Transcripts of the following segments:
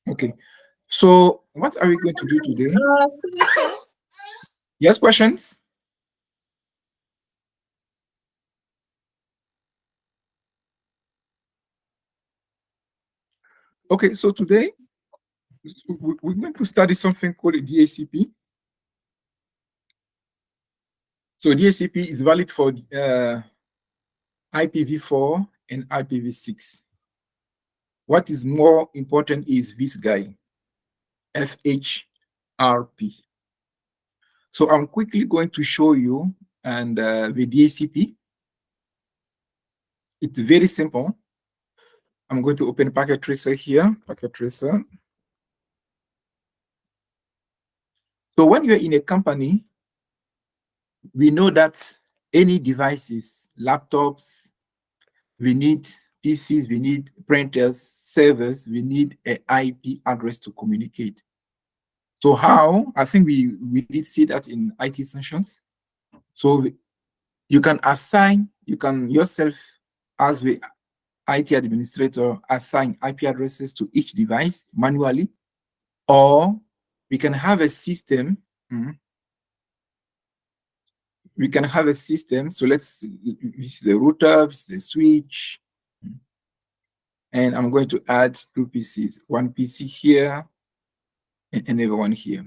Okay. So what are we going to do today? Yes, questions? Okay, so today we're going to study something called a DACP. So DACP is valid for IPv4 and IPv6. What is more important is this guy, FHRP. So I'm quickly going to show you and the DACP. It's very simple. I'm going to open Packet Tracer here, Packet Tracer. So when you're in a company, we know that any devices, laptops, we need PCs, we need printers, servers, we need an IP address to communicate. So how? I think we did see that in IT sessions. So you can assign, you can yourself, as the IT administrator, assign IP addresses to each device manually, or we can have a system. We can have a system. So let's see, this is the router, this is the switch. And I'm going to add two PCs, one PC here and another one here.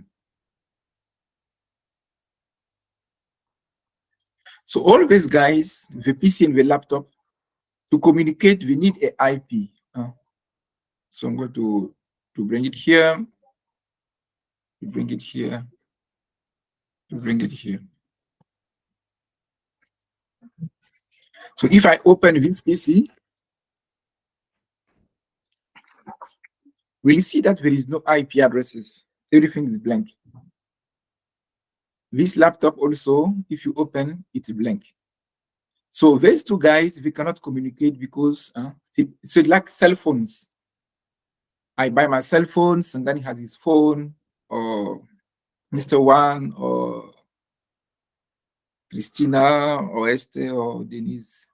So all these guys, the PC and the laptop, to communicate, we need an IP. So I'm going to bring it here, to bring it here, to bring it here. So if I open this PC, we'll see that there is no IP addresses. Everything is blank. This laptop also, if you open, it's blank. So these two guys, we cannot communicate because it's like cell phones. I buy my cell phone, Sangani has his phone, or Mr. Wan, or Christina, or Esther, or Denise.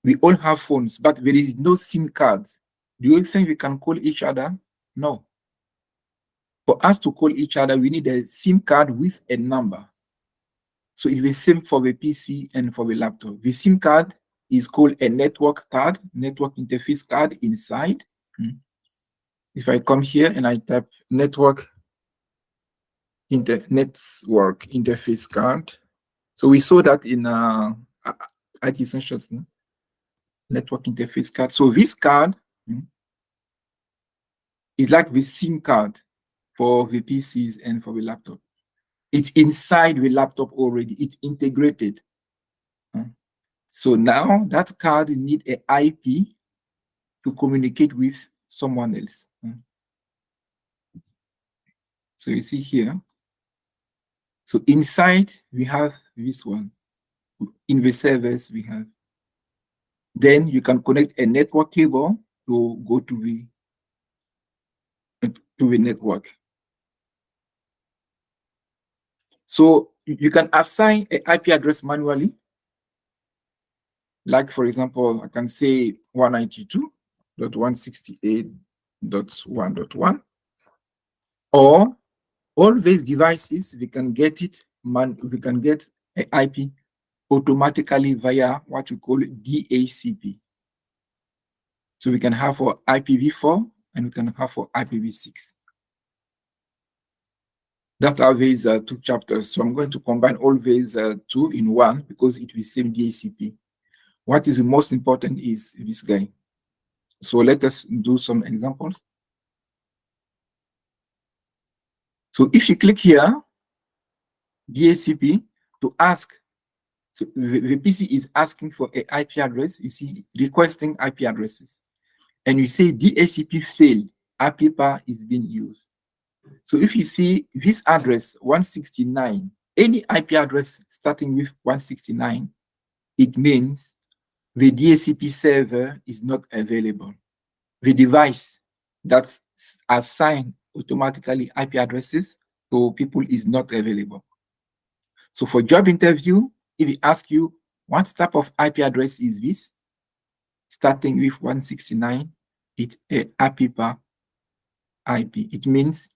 We all have phones, but there is no SIM cards. Do you think we can call each other? No. For us to call each other, we need a SIM card with a number. So it's the same for the PC and for the laptop. The SIM card is called a network card, network interface card inside. If I come here and I type network interface card, so we saw that in IT Essentials, network interface card. So this card is like the SIM card for the PCs and for the laptop. It's inside the laptop already. It's integrated. So now that card need an IP to communicate with someone else. So you see here. So inside we have this one. In the servers we have. Then you can connect a network cable to go to the network. So you can assign an IP address manually. Like for example, I can say 192.168.1.1, or all these devices, we can get an IP automatically via what we call DACP. So we can have for IPv4 and we can have for IPv6. That are these two chapters. So I'm going to combine all these two in one because it will same DACP. What is the most important is this guy. So let us do some examples. So if you click here, DACP, to ask, so the PC is asking for an IP address, you see, requesting IP addresses. And you say DACP failed, IP pair is being used. So if you see this address 169, any IP address starting with 169, it means the DACP server is not available. The device that's assigned automatically IP addresses to people is not available. So for job interview, if we ask you what type of IP address is this, starting with 169, it's a APIPA IP. It means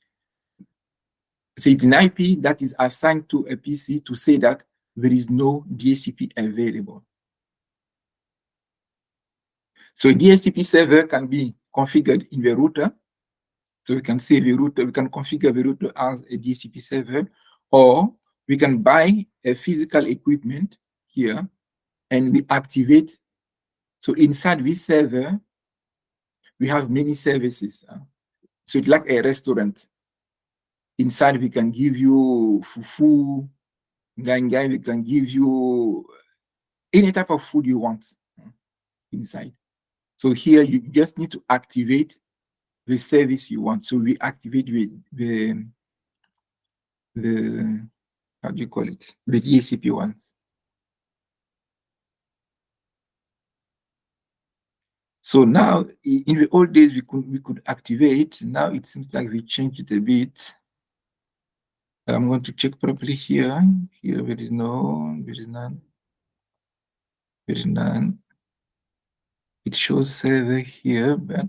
so it's an IP that is assigned to a PC to say that there is no DHCP available. So a DHCP server can be configured in the router. So we can say the router, we can configure the router as a DHCP server, or we can buy a physical equipment here and we activate. So inside this server, we have many services. So it's like a restaurant. Inside, we can give you fufu, gangai, we can give you any type of food you want inside. So here, you just need to activate the service you want. So we activate the how do you call it? The DHCP ones. So now, in the old days, we could activate. Now it seems like we changed it a bit. I'm going to check properly here. Here there is none. There is none. It shows server here, but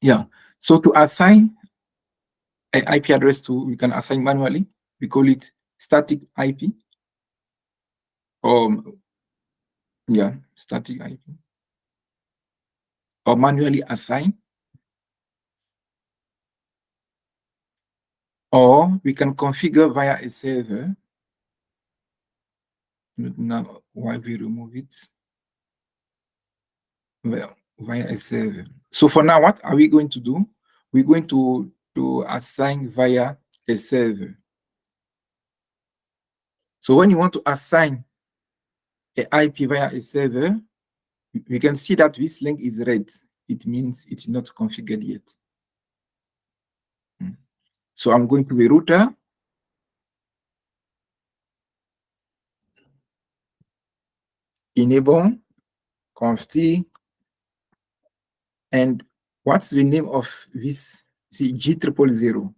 yeah. So to assign an IP address to, we can assign manually. We call it static IP. Yeah, static IP. Or manually assign. Or we can configure via a server. Now, why we remove it? Well, via a server. So for now, what are we going to do? We're going to assign via a server. So when you want to assign an IP via a server, we can see that this link is red. It means it's not configured yet. So I'm going to the router. Enable conft, and what's the name of this? See, G000.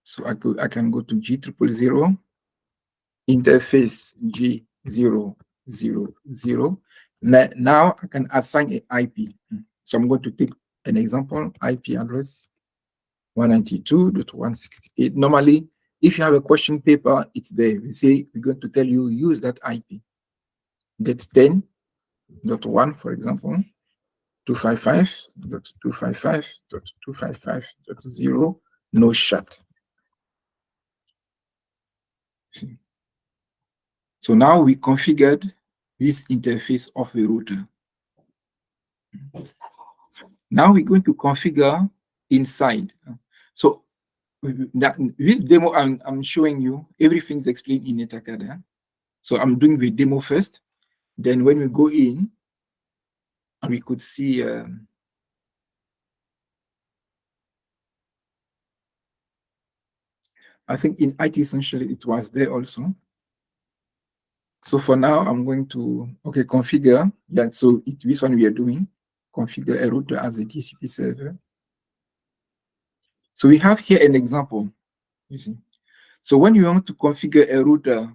So I can go to G000 interface G000. Now I can assign an IP. So I'm going to take an example, IP address 192.168. Normally, if you have a question paper, it's there. We say we're going to tell you use that IP. That's 10.1, for example, 255.255.255.0, no shut. See? So now we configured this interface of the router. Now we're going to configure inside. So this demo I'm showing you, everything's explained in Netacad. So I'm doing the demo first. Then when we go in, we could see I think in IT Essentially it was there also. So for now, I'm going to, configure. Yeah, so this one we are doing, configure a router as a DHCP server. So we have here an example, you see. So when you want to configure a router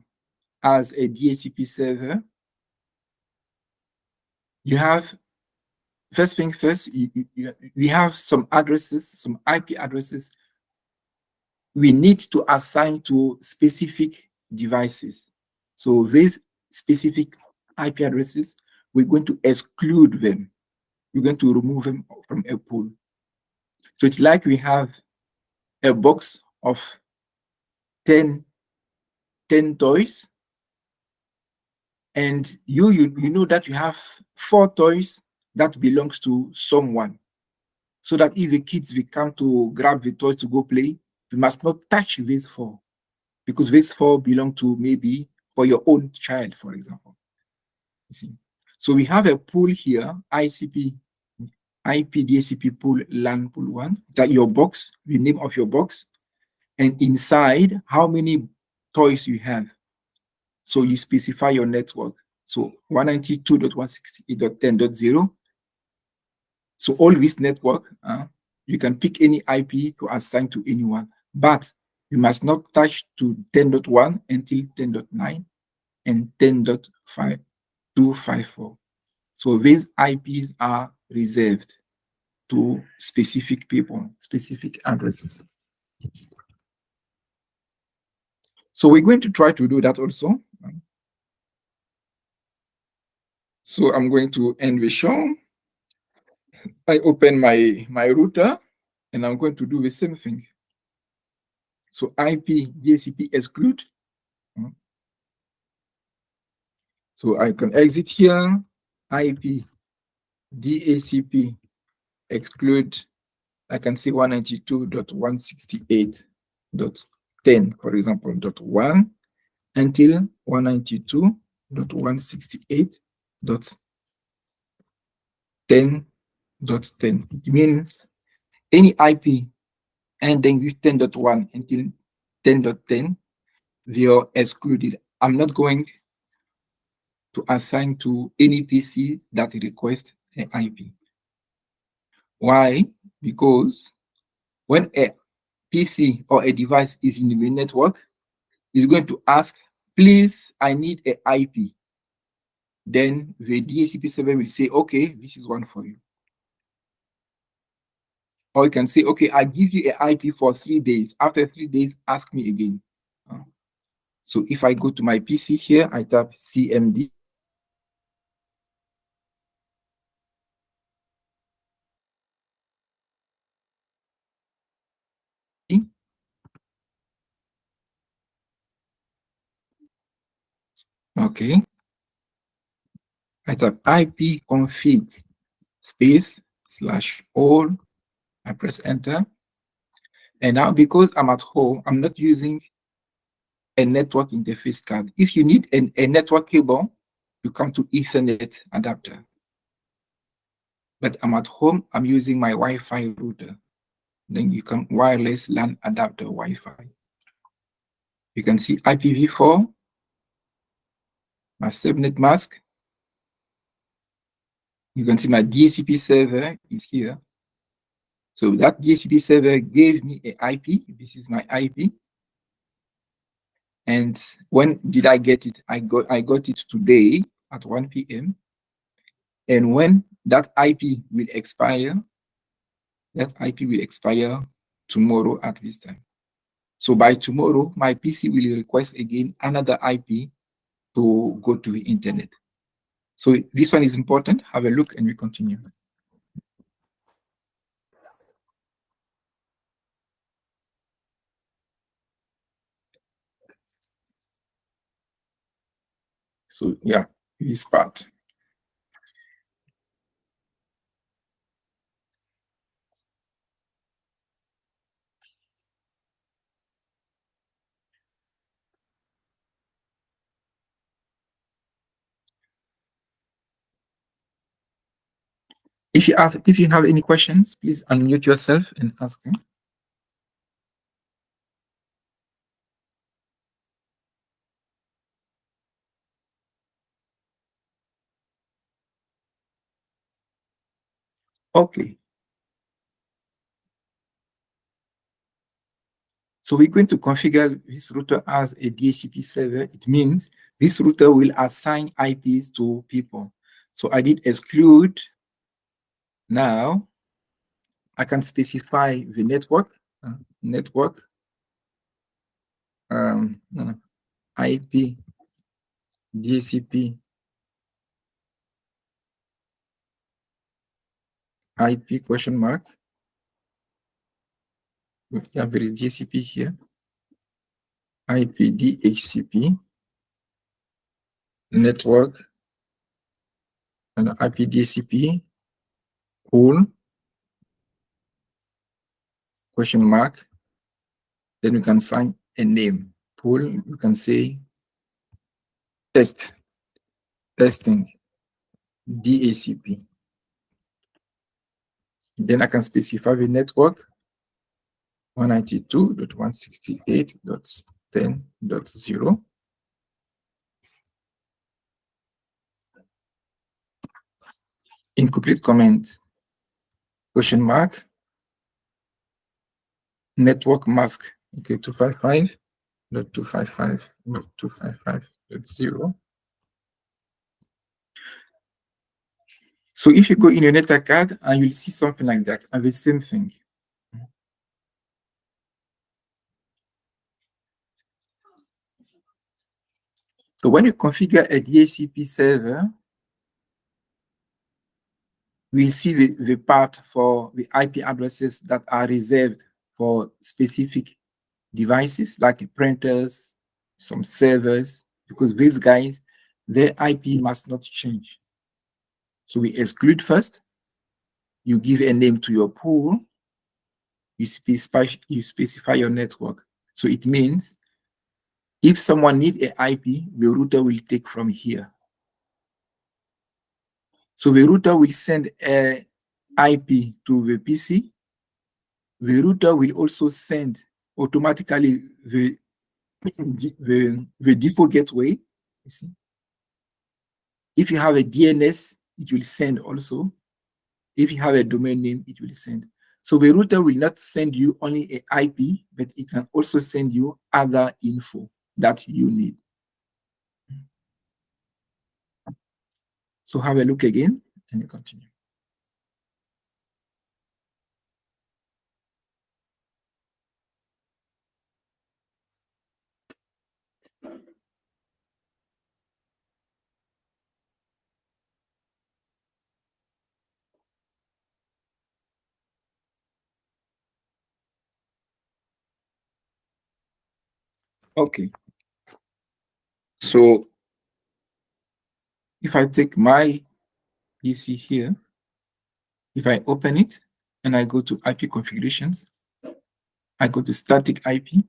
as a DHCP server, you have, first thing first, we have some addresses, some IP addresses we need to assign to specific devices. So these specific IP addresses, we're going to exclude them. We're going to remove them from a pool. So it's like we have a box of 10 toys, and you know that you have 4 toys that belongs to someone. So that if the kids will come to grab the toys to go play, you must not touch these 4, because these 4 belong to maybe for your own child, for example. You see. So we have a pool here, IP DHCP pool LAN pool 1, that your box, the name of your box, and inside how many toys you have. So you specify your network. So 192.168.10.0. So all this network, you can pick any IP to assign to anyone. But you must not touch to 10.1 until 10.9 and 10.254. So these IPs are reserved to specific people, specific addresses. So we're going to try to do that also. So I'm going to end the show. I open my router and I'm going to do the same thing. So IP DHCP exclude. So I can exit here, IP DHCP exclude. I can see 192.168.10, for example, .1 until 192.168.10.10. It means any IP ending with 10.1 until 10.10, they are excluded. I'm not going to assign to any PC that requests an IP. Why? Because when a PC or a device is in the network, it's going to ask, please, I need an IP. Then the DHCP server will say, okay, this is one for you. Or you can say, okay, I give you an IP for 3 days. After 3 days, ask me again. So if I go to my PC here, I tap CMD. Okay. I type ipconfig space /all. I press enter. And now because I'm at home, I'm not using a network interface card. If you need a network cable, you come to Ethernet adapter. But I'm at home, I'm using my Wi-Fi router. Then you come wireless LAN adapter Wi-Fi. You can see IPv4, my subnet mask. You can see my DHCP server is here. So that DHCP server gave me an IP. This is my IP. And when did I get it? I got it today at 1 p.m. And when that IP will expire, that IP will expire tomorrow at this time. So by tomorrow, my PC will request again another IP to go to the internet. So this one is important. Have a look and we continue. So yeah, this part. If you have any questions, please unmute yourself and ask them. Okay. So we're going to configure this router as a DHCP server. It means this router will assign IPs to people. So I did exclude. Now I can specify the network, IP DHCP IP question mark. Yeah, there is DHCP here. IP DHCP network and IP DHCP pool question mark. Then we can assign a name. Pool, you can say testing DHCP. Then I can specify the network 192.168.10.0. Incomplete comment question mark network mask Okay, 255.255.255.0. So if you go in your network card and you'll see something like that, and the same thing. So when you configure a DHCP server, we see the part for the IP addresses that are reserved for specific devices like printers, some servers, because these guys, their IP must not change. So we exclude first, you give a name to your pool, you specify your network. So it means if someone needs an IP, the router will take from here. So the router will send a IP to the PC. The router will also send automatically the default gateway. You see, if you have a DNS, it will send also. If you have a domain name, it will send. So the router will not send you only an IP, but it can also send you other info that you need. So have a look again and you continue. Okay. So if I take my PC here, if I open it and I go to IP configurations, I go to static IP,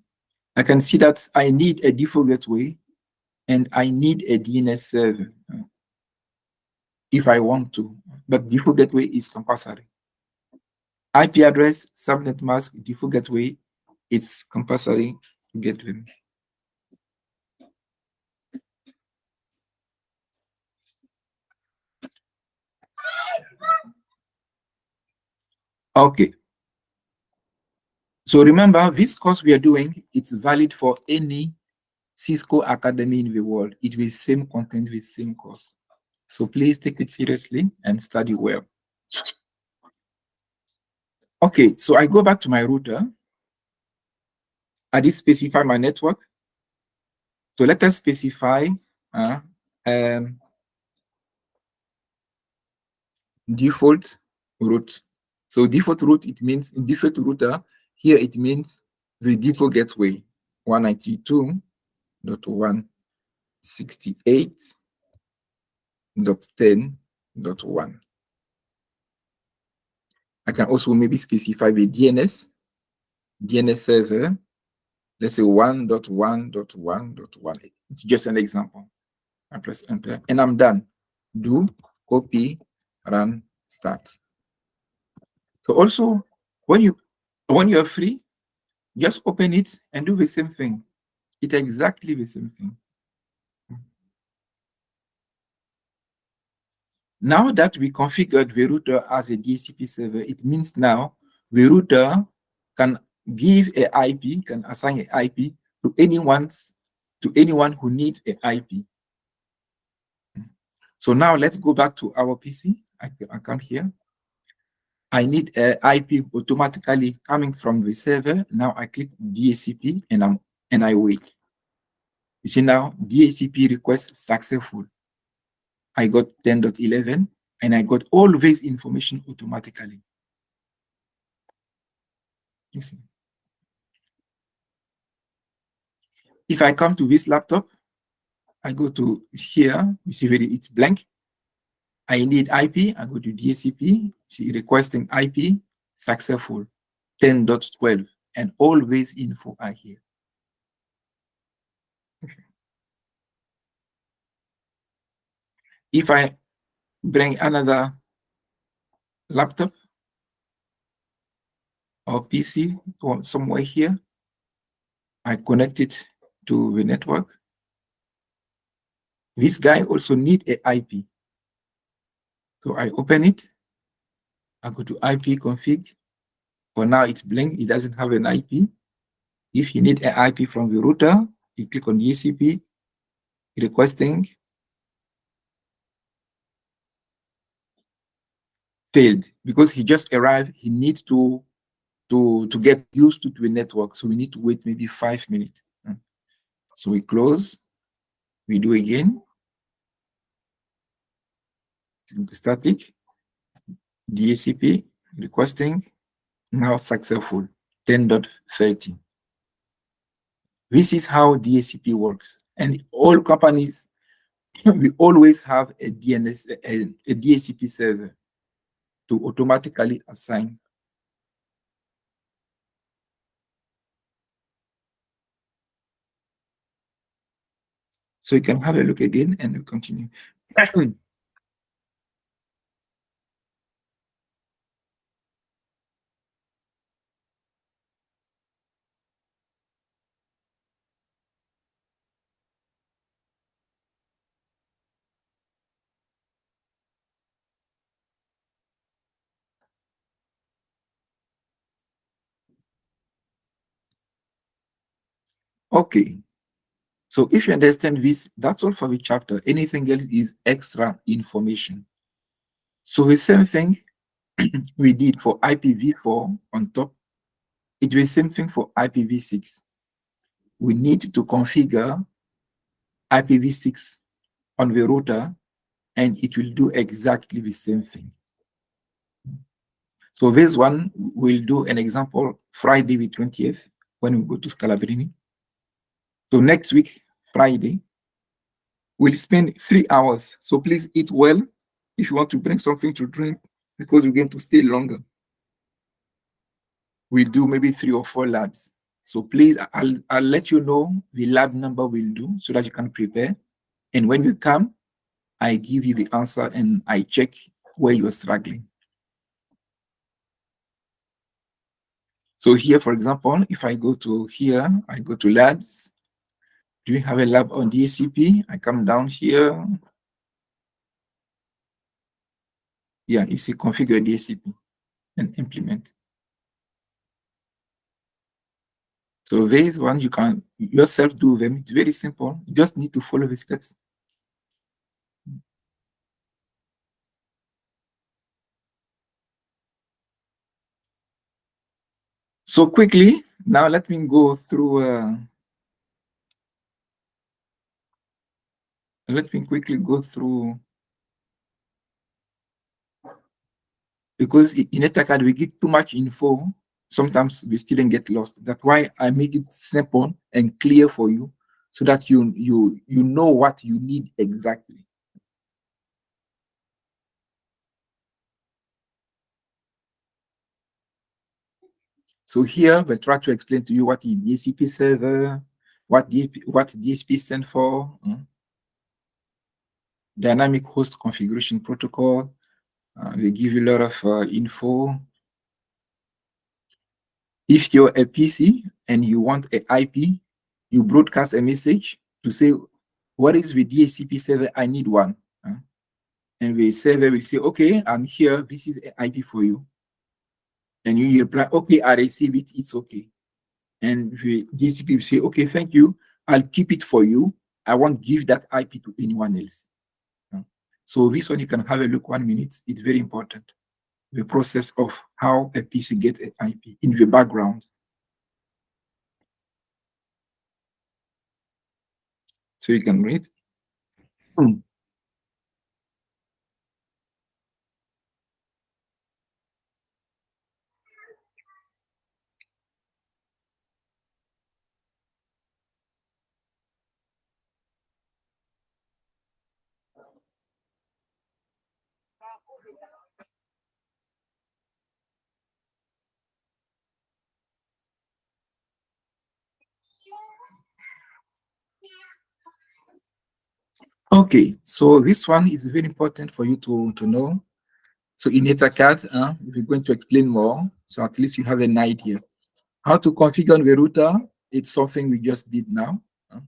I can see that I need a default gateway and I need a DNS server if I want to, but default gateway is compulsory. IP address, subnet mask, default gateway, it's compulsory to get them. Okay. So remember, this course we are doing, it's valid for any Cisco Academy in the world. It will same content with same course. So please take it seriously and study well. Okay, so I go back to my router. I did specify my network. So let us specify default route. So default route, it means in default router, here it means the default gateway 192.168.10.1. I can also maybe specify the DNS server, let's say 1.1.1.1. It's just an example. I press enter and I'm done. Do copy, run, start. So also when you're free, just open it and do the same thing. It's exactly the same thing. Now that we configured the router as a DHCP server, it means now the router can give an IP, can assign an IP to anyone who needs an IP. So now let's go back to our PC. I come here. I need an IP automatically coming from the server. Now I click DHCP and I wait. You see now DHCP request successful. I got 10.11 and I got all this information automatically. You see. If I come to this laptop, I go to here, you see it's blank. I need IP, I go to DHCP, see requesting IP, successful, 10.12, and all this info are here. If I bring another laptop or PC or somewhere here, I connect it to the network. This guy also need a IP. So I open it, I go to IP config. For now it's blank, it doesn't have an IP. If you need an IP from the router, you click on DHCP, requesting, failed because he just arrived. He needs to get used to the network. So we need to wait maybe 5 minutes. So we close, we do again, static, DHCP, requesting, now successful, 10.30. This is how DHCP works. And all companies, we always have a DHCP server to automatically assign. So you can have a look again and we'll continue. Okay. So if you understand this, that's all for the chapter. Anything else is extra information. So the same thing we did for IPv4 on top, it's the same thing for IPv6. We need to configure IPv6 on the router, and it will do exactly the same thing. So this one, we'll do an example Friday the 20th when we go to Scalabrini. So next week, Friday, we'll spend 3 hours. So please eat well if you want to bring something to drink because we're going to stay longer. We'll do maybe 3 or 4 labs. So please, I'll let you know the lab number we'll do so that you can prepare. And when you come, I give you the answer and I check where you're struggling. So here, for example, if I go to here, I go to labs. Do we have a lab on DHCP? I come down here. Yeah, you see configure DHCP and implement. So these one you can yourself do them. It's very simple. You just need to follow the steps. So quickly, now let me go through. Let me quickly go through, because in EtherCAD we get too much info. Sometimes we still get lost. That's why I make it simple and clear for you, so that you know what you need exactly. So here we'll try to explain to you what is DHCP server, what DHCP stands for, dynamic host configuration protocol. We give you a lot of info. If you're a PC and you want an IP, you broadcast a message to say, what is the DHCP server? I need one. And the server will say, okay, I'm here. This is an IP for you. And you reply, okay, I receive it. It's okay. And the DHCP will say, okay, thank you. I'll keep it for you. I won't give that IP to anyone else. So this one, you can have a look 1 minute. It's very important. The process of how a PC gets an IP in the background. So you can read. Okay, so this one is very important for you to know. So in EtherCAD, we're going to explain more, so at least you have an idea. How to configure the router, it's something we just did now.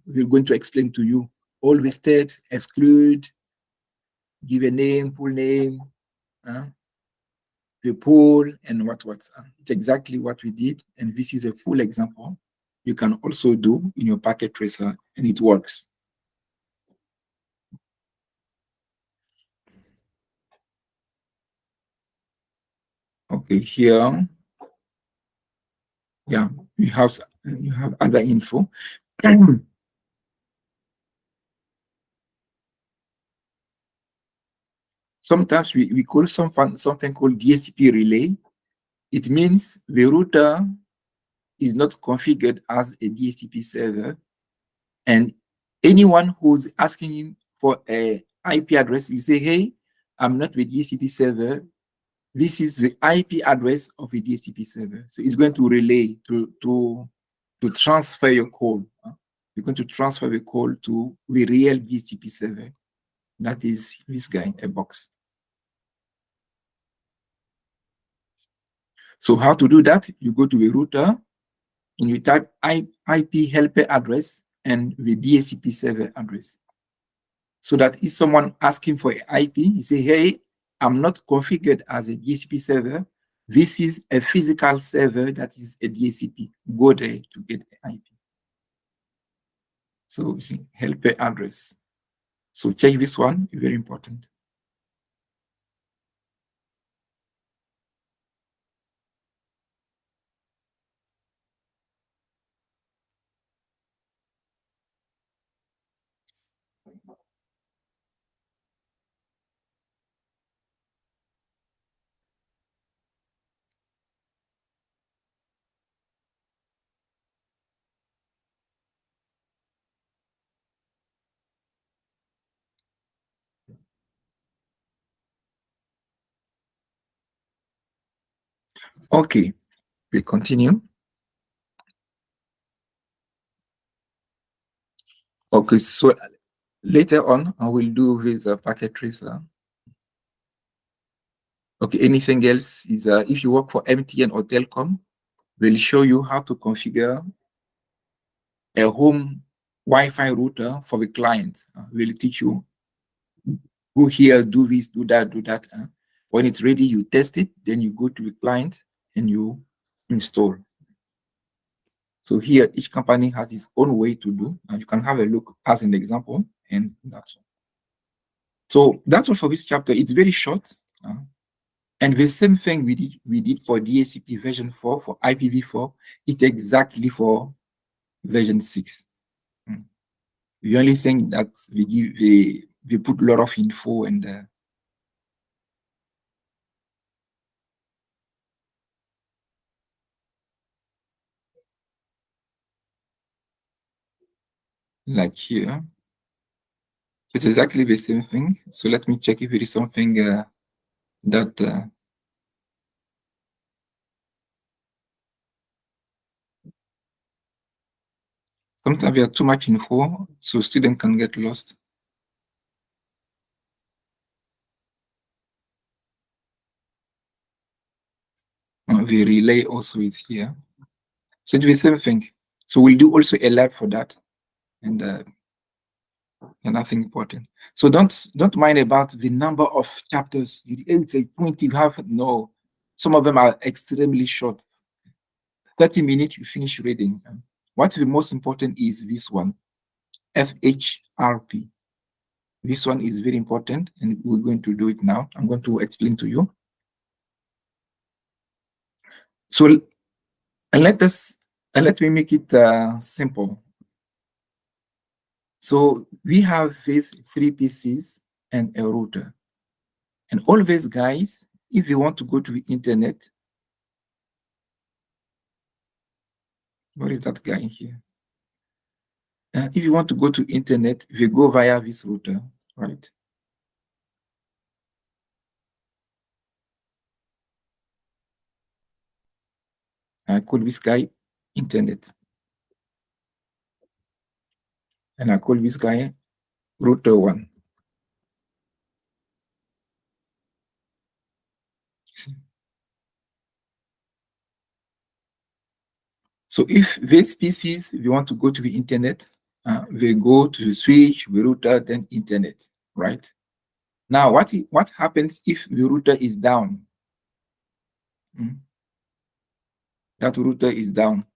We're going to explain to you all the steps, exclude, give a name, full name, the pool, and what's. It's exactly what we did, and this is a full example. you can also do in your packet tracer, and it works. Okay, here, yeah, you have other info. Sometimes we call something called DHCP relay. It means the router is not configured as a DHCP server, and anyone who's asking him for a IP address, you say, hey, I'm not the DHCP server. This is the IP address of a DHCP server. So it's going to relay to transfer your call. You're going to transfer the call to the real DHCP server. That is this guy, a box. So how to do that? You go to the router and you type IP helper address and the DHCP server address. So that if someone asking for an IP, you say, hey, I'm not configured as a DHCP server. This is a physical server that is a DHCP. Go there to get an IP. So you see, helper address. So check this one, very important. Okay, we continue. Okay, so later on, I will do this packet tracer. Okay, anything else is if you work for MTN or Telcom, we'll show you how to configure a home Wi-Fi router for the client. We'll teach you, go here, do this, do that, do that. When it's ready, you test it, then you go to the client and you install. So here, each company has its own way to do, and you can have a look as an example, and that's all. So that's all for this chapter. It's very short. And the same thing we did for DHCP version 4, for IPv4, it's exactly for version 6. The only thing that we put a lot of info and like here, it's exactly the same thing. So let me check if there is something that sometimes we have too much info, so students can get lost. The relay also is here. So it's the same thing. So we'll do also a lab for that, and nothing important. So don't mind about the number of chapters. It's a 20 you have. No, some of them are extremely short. 30 minutes, you finish reading. What's the most important is this one, FHRP. This one is very important, and we're going to do it now. I'm going to explain to you. So, and let me make it simple. So we have these 3 PCs and a router. And all these guys, if you want to go to the internet, what is that guy here? If you want to go to internet, you go via this router, right? I call this guy internet. And I call this guy router 1. So if these PCs, if you want to go to the internet, they go to the switch, the router, then internet, right? Now, what happens if the router is down? That router is down.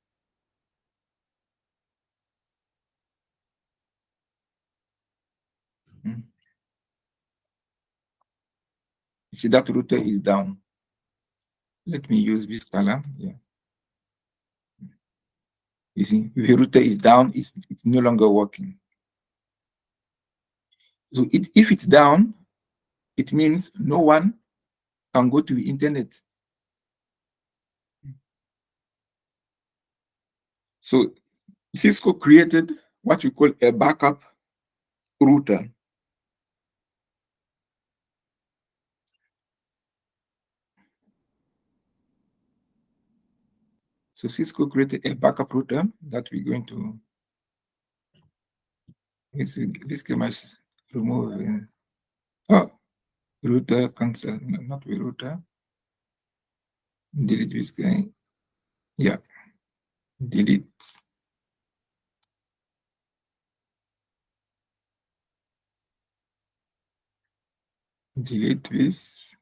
Mm. You see that router is down. Let me use this color. Yeah. You see, if the router is down, it's no longer working. So if it's down, it means no one can go to the internet. So Cisco created what we call a backup router. So Cisco created a backup router that we're going to, this can must remove. Oh, router cancel, not the router. Delete this guy. Yeah, delete. Delete this.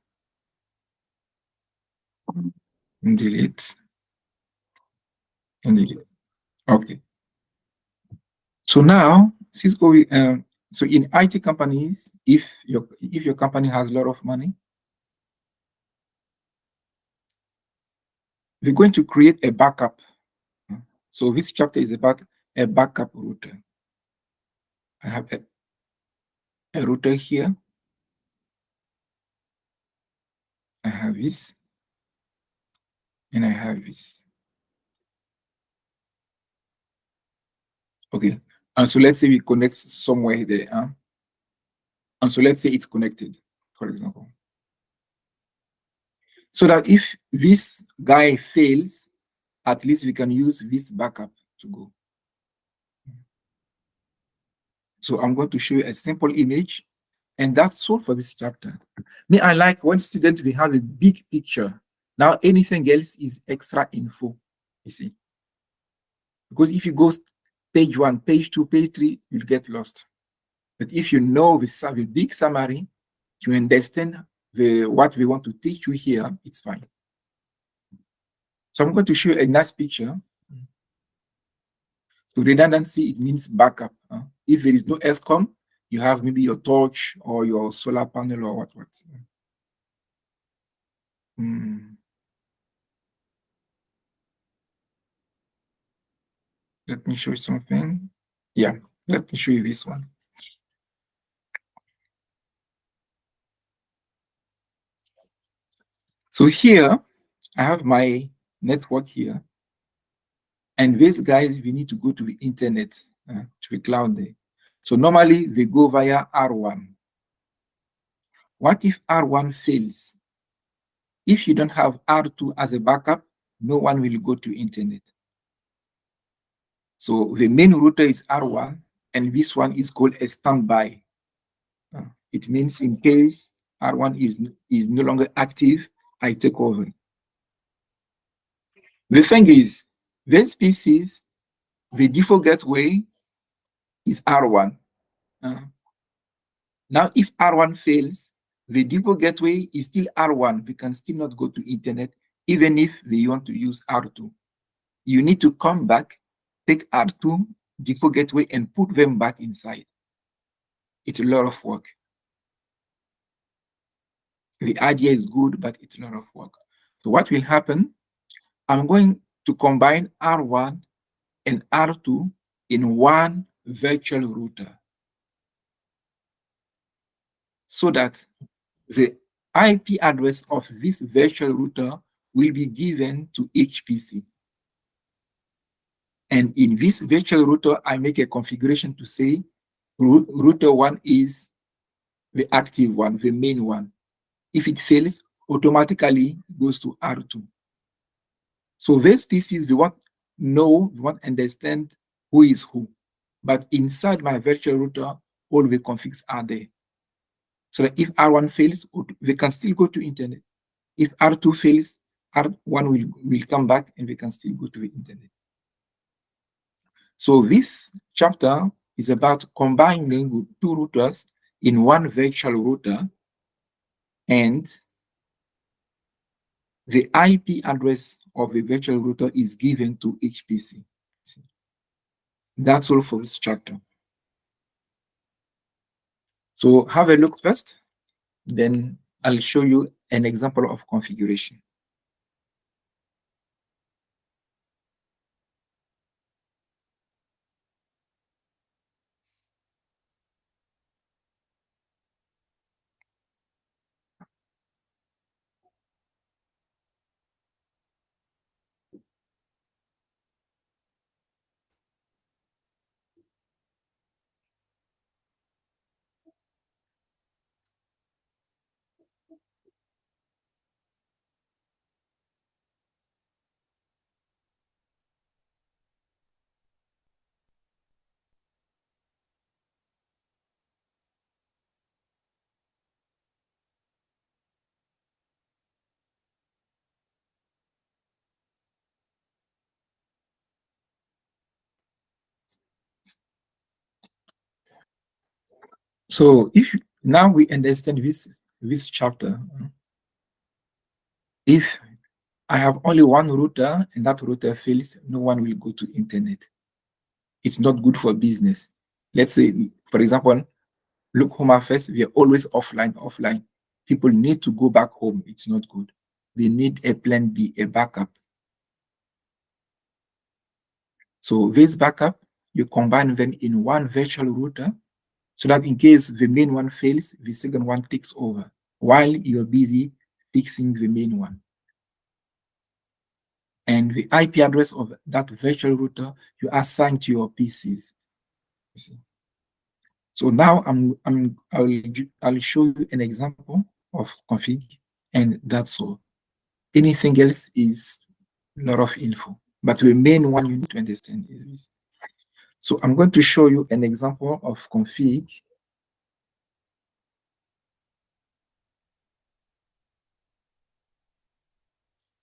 Delete. And delete. Okay. So now Cisco, so in IT companies, if your company has a lot of money, we're going to create a backup. So this chapter is about a backup router. I have a router here. I have this, and I have this. Okay. And so let's say we connect somewhere there. And so let's say it's connected, for example. So that if this guy fails, at least we can use this backup to go. So I'm going to show you a simple image, and that's all for this chapter. Me, I like when students, we have a big picture. Now anything else is extra info, you see. Because if you go page 1, page 2, page 3, you'll get lost. But if you know the big summary, you understand what we want to teach you here, it's fine. So I'm going to show you a nice picture. So redundancy, it means backup. If there is no ESCOM, you have maybe your torch or your solar panel or what. Let me show you something. Yeah, let me show you this one. So here, I have my network here. And these guys, we need to go to the internet, to the cloud there. So normally they go via R1. What if R1 fails? If you don't have R2 as a backup, no one will go to internet. So the main router is R1, and this one is called a standby. It means in case R1 is no longer active, I take over. The thing is, these PCs, the default gateway is R1. Now, if R1 fails, the default gateway is still R1. We can still not go to internet, even if they want to use R2. You need to come back, take R2 default gateway, and put them back inside. It's a lot of work. The idea is good, but it's a lot of work. So what will happen? I'm going to combine R1 and R2 in one virtual router, so that the IP address of this virtual router will be given to each PC. And in this virtual router, I make a configuration to say router 1 is the active one, the main one. If it fails, automatically it goes to R2. So these PCs, we want to understand who is who. But inside my virtual router, all the configs are there. So that if R1 fails, they can still go to internet. If R2 fails, R1 will come back and we can still go to the internet. So this chapter is about combining two routers in one virtual router, and the IP address of the virtual router is given to each PC. That's all for this chapter. So have a look first, then I'll show you an example of configuration. So if now we understand this chapter, if I have only one router and that router fails, no one will go to internet. It's not good for business. Let's say, for example, look home affairs, we are always offline. People need to go back home. It's not good. We need a plan B, a backup. So this backup, you combine them in one virtual router so that in case the main one fails, the second one takes over while you're busy fixing the main one. And the IP address of that virtual router you assign to your PCs. You see. So now I'll show you an example of config, and that's all. Anything else is a lot of info, but the main one you need to understand is this. So I'm going to show you an example of config.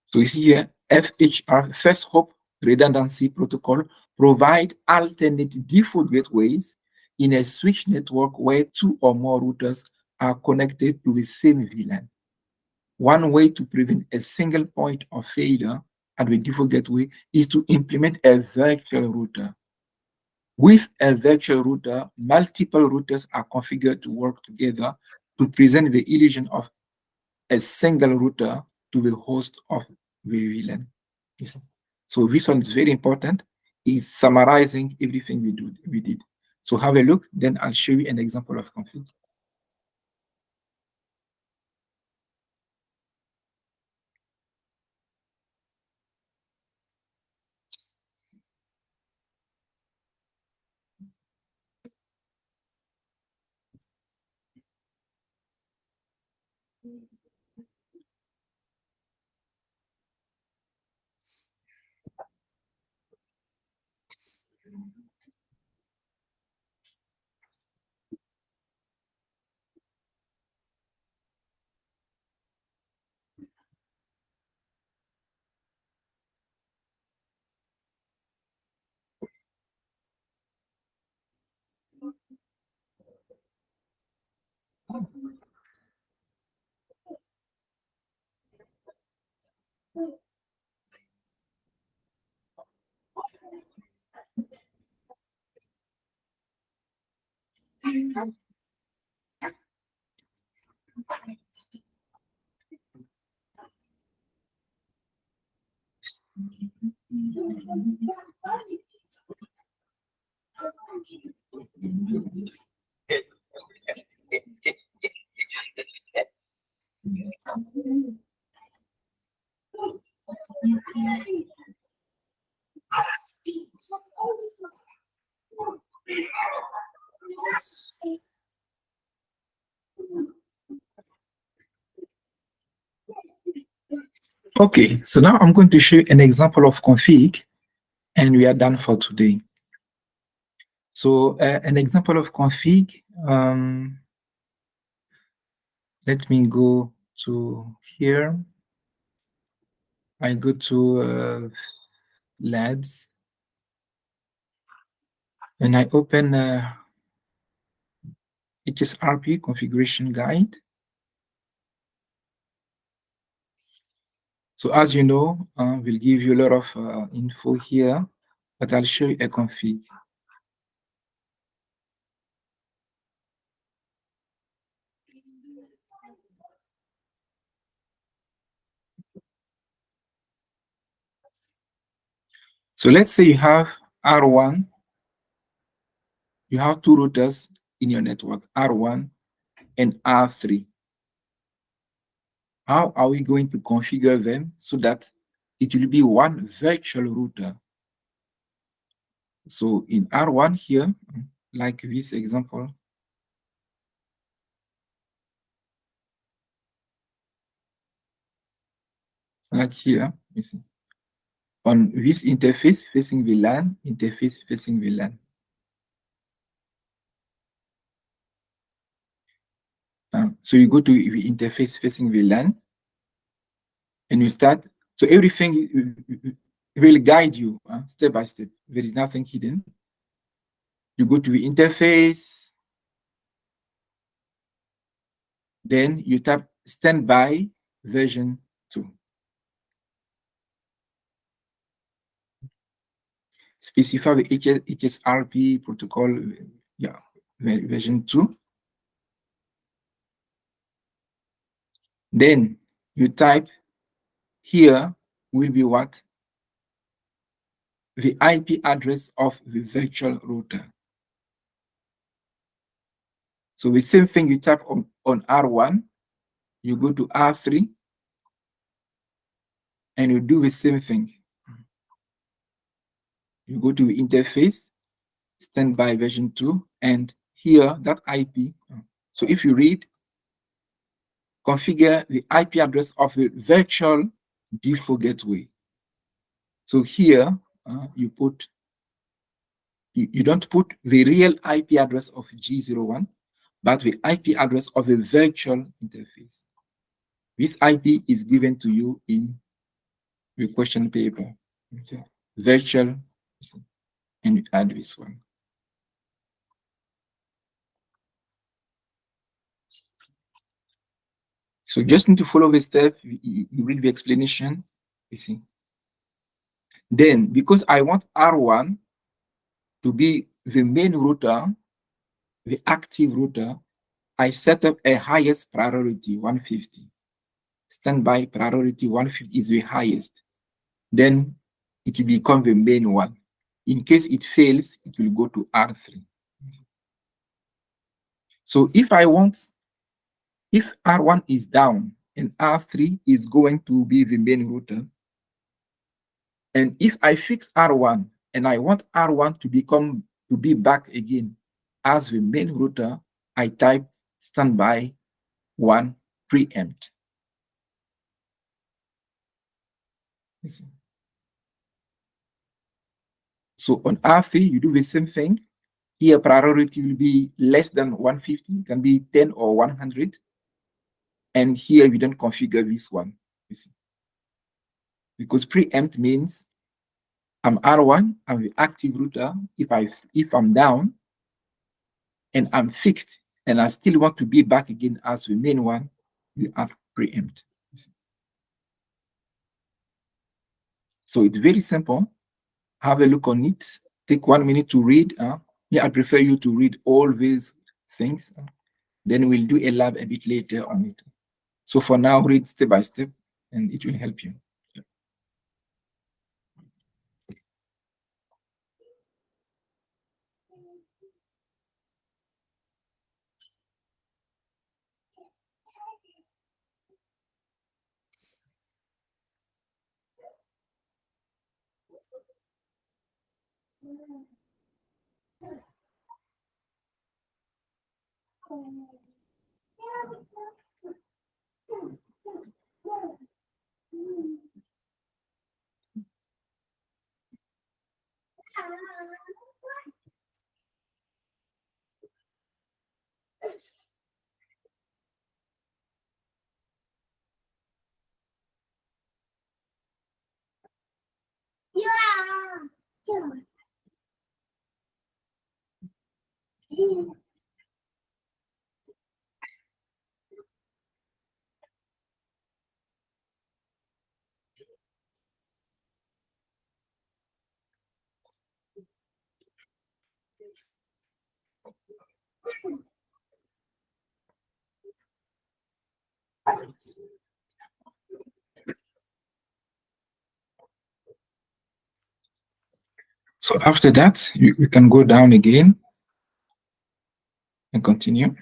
So you see here, FHR, First Hop Redundancy Protocol, provide alternate default gateways in a switch network where two or more routers are connected to the same VLAN. One way to prevent a single point of failure at the default gateway is to implement a virtual router. With a virtual router, multiple routers are configured to work together to present the illusion of a single router to the host of the VLAN. So this one is very important. It's summarizing everything we did. So have a look, then I'll show you an example of config. Okay, so now I'm going to show you an example of config, and we are done for today. So an example of config, let me go to here. I go to labs, and I open HSRP configuration guide. So as you know, we'll give you a lot of info here, but I'll show you a config. So let's say you have R1, you have two routers in your network, R1 and R3. How are we going to configure them so that it will be one virtual router? So in R1 here, like this example, like here, you see, on this interface facing the LAN, interface facing the LAN. So you go to the interface facing the LAN and you start. So everything will guide you step by step. There is nothing hidden. You go to the interface, then you tap standby version 2. Specify the HSRP protocol, yeah, version 2. Then you type here will be what? The IP address of the virtual router. So the same thing you type on R1, you go to R3, and you do the same thing. You go to the interface, standby version 2, and here that IP. So if you read, configure the IP address of a virtual default gateway. So here you put, you don't put the real IP address of G01, but the IP address of a virtual interface. This IP is given to you in the question paper. Okay. Virtual, and you add this one. So just need to follow the step. You read the explanation, you see. Then, because I want R1 to be the main router, the active router, I set up a highest priority, 150. Standby priority 150 is the highest. Then it will become the main one. In case it fails, it will go to R3. So if R1 is down and R3 is going to be the main router, and if I fix R1 and I want R1 to be back again as the main router, I type standby 1 preempt. So on R3, you do the same thing. Here, priority will be less than 150, it can be 10 or 100. And here, we don't configure this one, you see. Because preempt means I'm R1, I'm the active router. If I'm down and I'm fixed and I still want to be back again as the main one, you add preempt. So it's very simple. Have a look on it. Take 1 minute to read. Yeah, I prefer you to read all these things. Then we'll do a lab a bit later on it. So for now, read step by step, and it will help you. So after that, you can go down again and continue.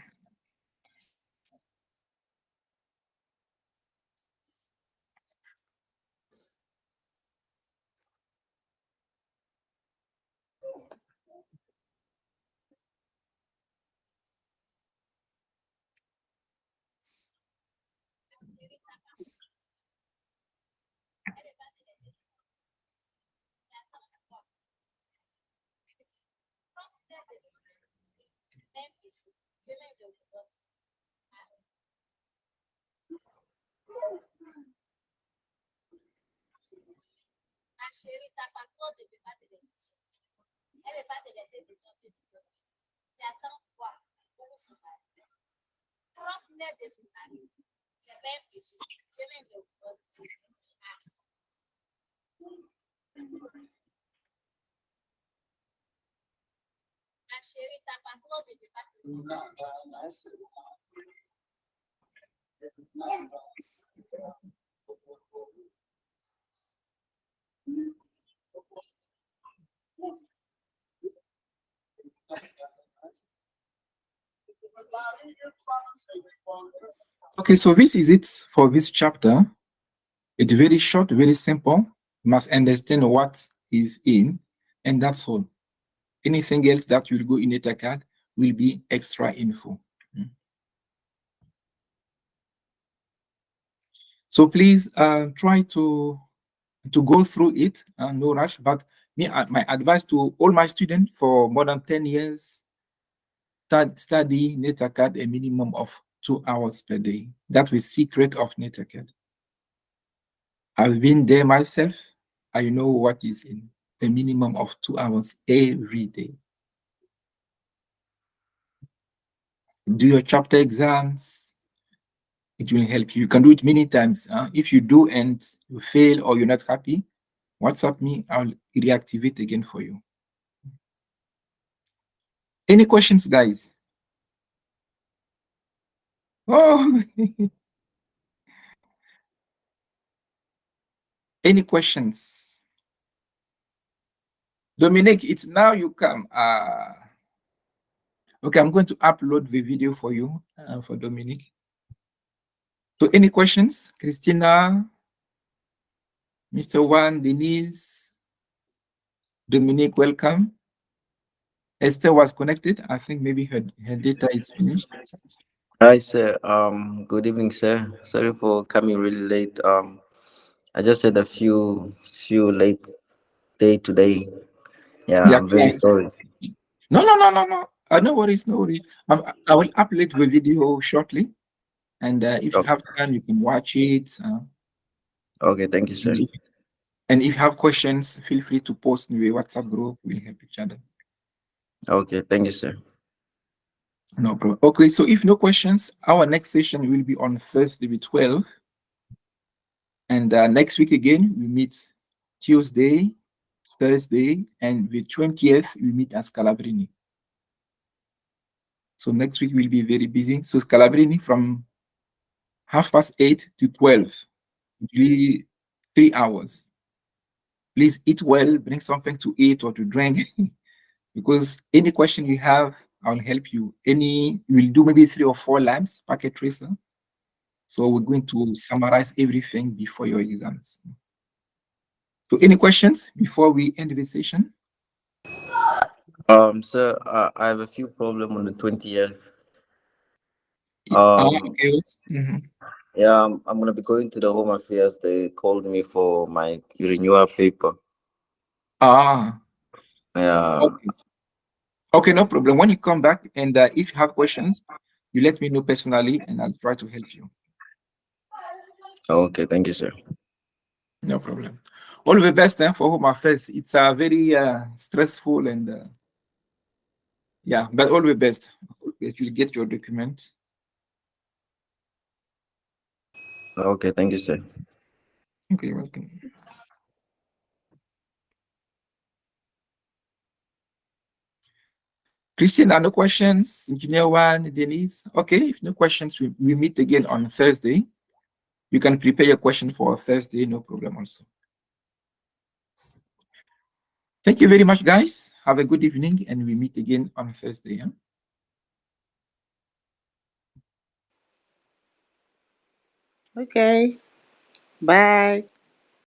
Okay, so this is it for this chapter. It's very short, very simple. You must understand what is in, and that's all. Anything else that will go in AutoCAD will be extra info. So please try to go through it, no rush. But my advice to all my students for more than 10 years, study NetAcad a minimum of 2 hours per day. That's the secret of NetAcad. I've been there myself. I know what is in a minimum of 2 hours every day. Do your chapter exams. It will help you. You can do it many times. If you do and you fail or you're not happy, WhatsApp me. I'll reactivate again for you. Any questions, guys? Oh, any questions? Dominic, it's now you come. Okay, I'm going to upload the video for you, for Dominic. So any questions? Christina, Mr. Wan, Denise, Dominic, welcome. Esther was connected. I think maybe her data is finished. Hi, sir. Good evening, sir. Sorry for coming really late. I just had a few late day today. Yeah, Yeah, I'm very clients. sorry. No. No worries, no worries. I will upload the video shortly. And if you Okay, have time, you can watch it. okay, thank you, sir. And if, and if you have questions, feel free to post in the WhatsApp group. We'll help each other. Okay, thank you, sir. No problem. Okay, so if no questions, our next session will be on Thursday, the 12th. And next week again, we meet Tuesday, Thursday, and the 20th, we meet at Scalabrini. So next week will be very busy. So Scalabrini from 8:30 to 12, really 3 hours. Please eat well, bring something to eat or to drink, because any question you have, I'll help you. We'll do maybe 3 or 4 labs, packet tracer. So we're going to summarize everything before your exams. So any questions before we end the session? Sir, I have a few problem on the 20th. Okay. Mhm. Yeah, I'm gonna be going to the Home Affairs. They called me for my renewal paper. Ah, Yeah. okay. Okay, no problem. When you come back and if you have questions, you let me know personally and I'll try to help you. Okay, thank you, sir. No problem. All the best for Home Affairs. It's very stressful and yeah, but all the best. You'll get your documents. Okay, thank you, sir. Okay, welcome. Christian, no questions? Engineer one, Denise? Okay, if no questions, we meet again on Thursday. You can prepare your question for Thursday, no problem also. Thank you very much, guys. Have a good evening, and we meet again on Thursday. Huh? Okay. Bye.